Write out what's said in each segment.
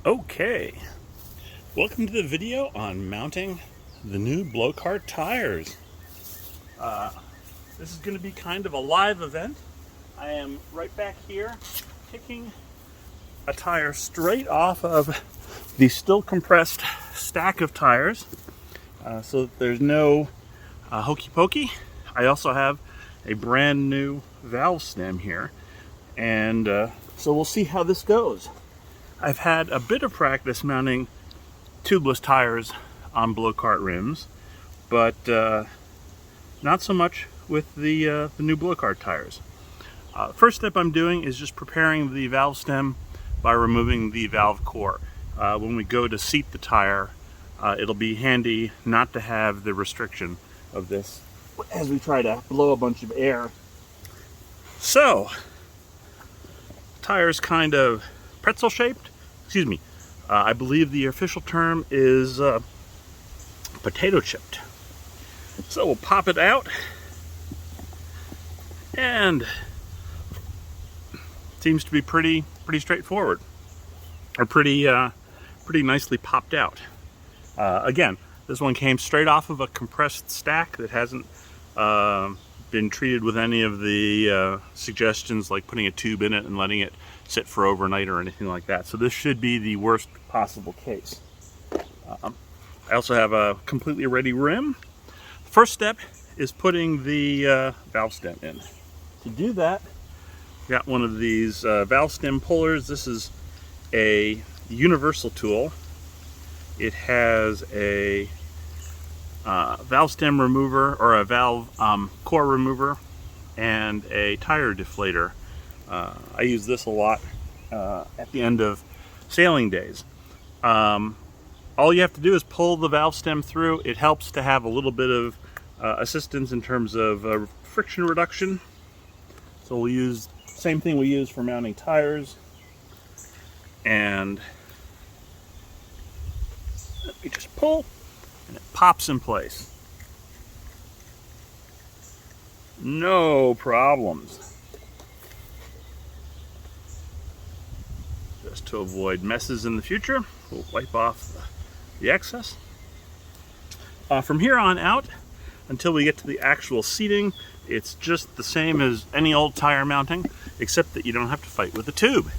Okay, welcome to the video on mounting the new blokart tires. This is going to be kind of a live event. I am right back here picking a tire straight off of the still compressed stack of tires, so that there's no hokey pokey. I also have a brand new valve stem here, and so we'll see how this goes. I've had a bit of practice mounting tubeless tires on blokart rims, but not so much with the new blokart tires. First step I'm doing is just preparing the valve stem by removing the valve core. When we go to seat the tire, it'll be handy not to have the restriction of this as we try to blow a bunch of air. So, tire's kind of pretzel shaped. Excuse me. I believe the official term is potato chipped. So we'll pop it out, and it seems to be pretty straightforward, or pretty nicely popped out. Again, this one came straight off of a compressed stack that hasn't been treated with any of the suggestions like putting a tube in it and letting it sit for overnight or anything like that. So this should be the worst possible case. I also have a completely ready rim. First step is putting the valve stem in. To do that, got one of these valve stem pullers. This is a universal tool. It has a valve stem remover, or a valve core remover, and a tire deflator. I use this a lot at the end of sailing days. All you have to do is pull the valve stem through. It helps to have a little bit of assistance in terms of friction reduction. So we'll use the same thing we use for mounting tires. And we just pull, and it pops in place. No problems. Just to avoid messes in the future, we'll wipe off the excess. From here on out, until we get to the actual seating, it's just the same as any old tire mounting, except that you don't have to fight with the tube.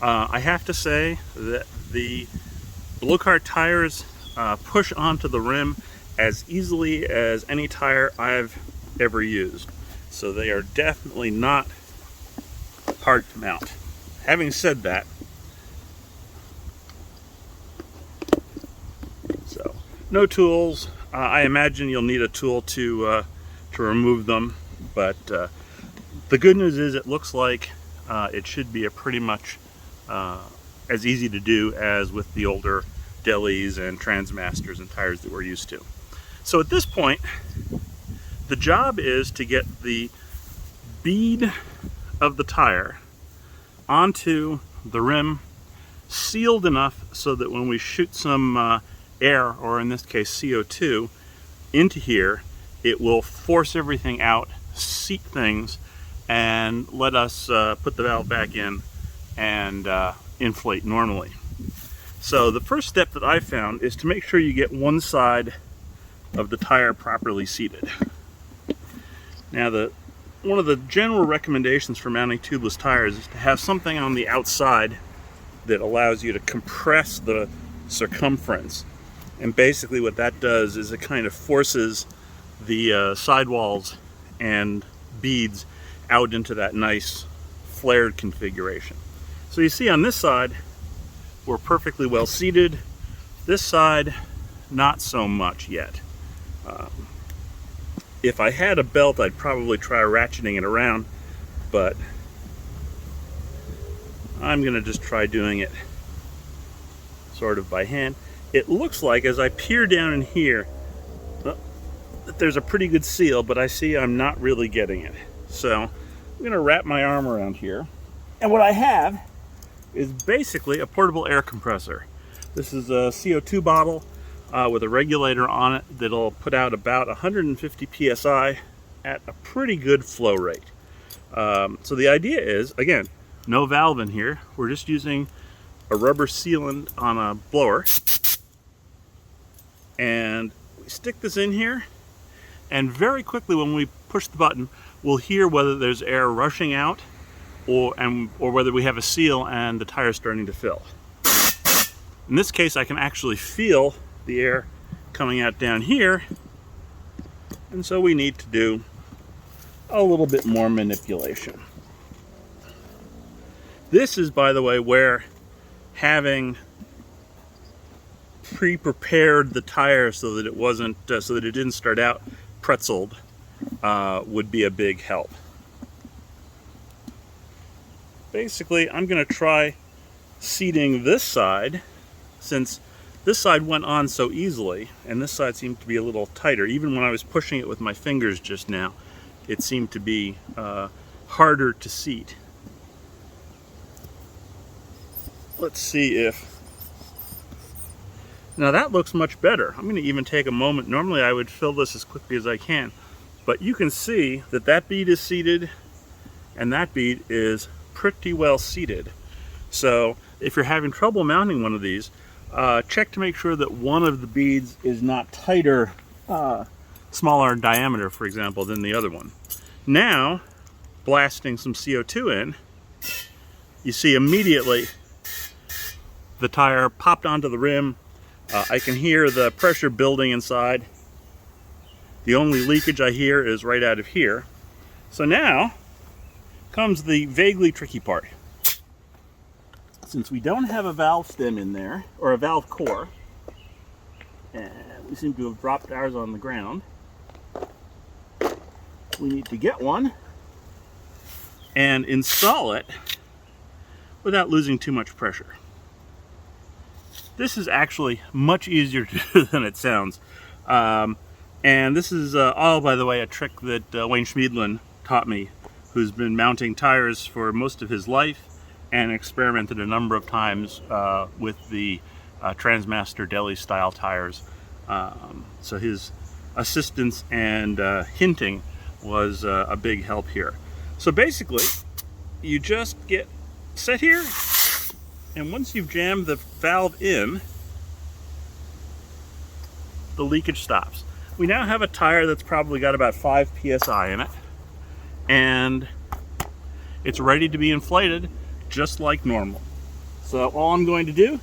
I have to say that the blokart tires push onto the rim as easily as any tire I've ever used. So they are definitely not hard to mount. Having said that, so no tools. I imagine you'll need a tool to remove them, but the good news is it looks like it should be a pretty much as easy to do as with the older Delis and Transmasters and tires that we're used to. So at this point, the job is to get the bead of the tire onto the rim, sealed enough so that when we shoot some air, or in this case CO2, into here, it will force everything out, seat things, and let us put the valve back in and inflate normally. So the first step that I found is to make sure you get one side of the tire properly seated. Now, one of the general recommendations for mounting tubeless tires is to have something on the outside that allows you to compress the circumference. And basically what that does is it kind of forces the sidewalls and beads out into that nice flared configuration. So you see on this side, we're perfectly well seated. This side, not so much yet. If I had a belt, I'd probably try ratcheting it around, but I'm gonna just try doing it sort of by hand. It looks like, as I peer down in here, that there's a pretty good seal, but I see I'm not really getting it. So I'm gonna wrap my arm around here. And what I have is basically a portable air compressor. This is a CO2 bottle with a regulator on it that'll put out about 150 psi at a pretty good flow rate. So the idea is, again, no valve in here. We're just using a rubber sealant on a blower, and we stick this in here, and very quickly when we push the button, we'll hear whether there's air rushing out or whether we have a seal and the tire starting to fill. In this case, I can actually feel the air coming out down here, and so we need to do a little bit more manipulation. This is, by the way, where having pre-prepared the tire so that it wasn't, so that it didn't start out pretzeled, would be a big help. Basically, I'm going to try seating this side, since this side went on so easily, and this side seemed to be a little tighter. Even when I was pushing it with my fingers just now, it seemed to be harder to seat. Let's see if... Now that looks much better. I'm going to even take a moment. Normally I would fill this as quickly as I can, but you can see that that bead is seated and that bead is pretty well seated. So if you're having trouble mounting one of these, check to make sure that one of the beads is not tighter, smaller in diameter, for example, than the other one. Now, blasting some CO2 in, you see immediately the tire popped onto the rim. I can hear the pressure building inside. The only leakage I hear is right out of here. So now comes the vaguely tricky part. Since we don't have a valve stem in there, or a valve core, and we seem to have dropped ours on the ground, we need to get one and install it without losing too much pressure. This is actually much easier to do than it sounds. And this is all, by the way, a trick that Wayne Schmiedlin taught me, who's been mounting tires for most of his life and experimented a number of times with the Transmaster Deli style tires. So his assistance and hinting was a big help here. So basically, you just get set here, and once you've jammed the valve in, the leakage stops. We now have a tire that's probably got about 5 psi in it, and it's ready to be inflated just like normal. So all I'm going to do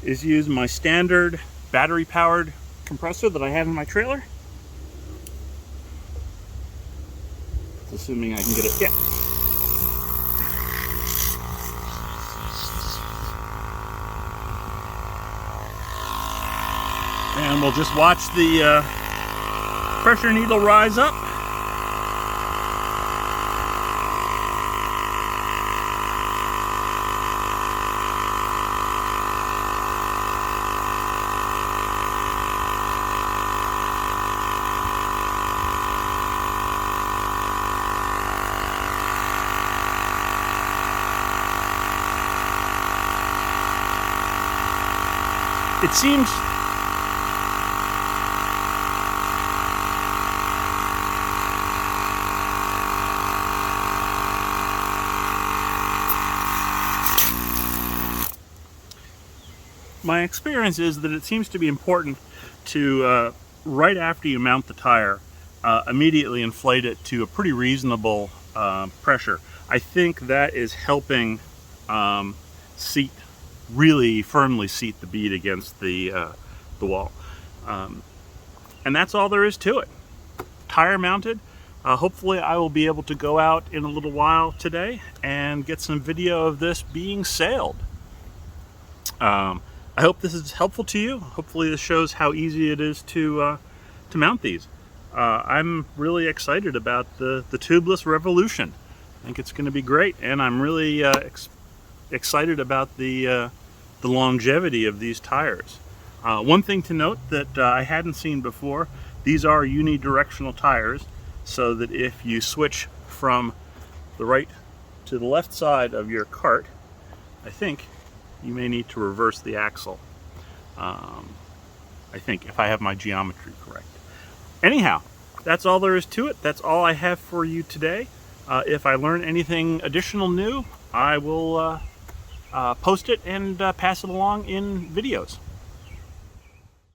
is use my standard battery-powered compressor that I have in my trailer. Assuming I can get it. Yeah. And we'll just watch the pressure needle rise up. It seems my experience is that it seems to be important to, right after you mount the tire, immediately inflate it to a pretty reasonable pressure. I think that is helping really firmly seat the bead against the wall. And that's all there is to it. Tire mounted. Hopefully I will be able to go out in a little while today and get some video of this being sailed. I hope this is helpful to you. Hopefully this shows how easy it is to mount these. I'm really excited about the tubeless revolution. I think it's going to be great, and I'm really excited about the longevity of these tires. One thing to note that I hadn't seen before, these are unidirectional tires, so that if you switch from the right to the left side of your cart, I think you may need to reverse the axle. I think, if I have my geometry correct. Anyhow, that's all there is to it. That's all I have for you today. If I learn anything additional new, I will post it and pass it along in videos.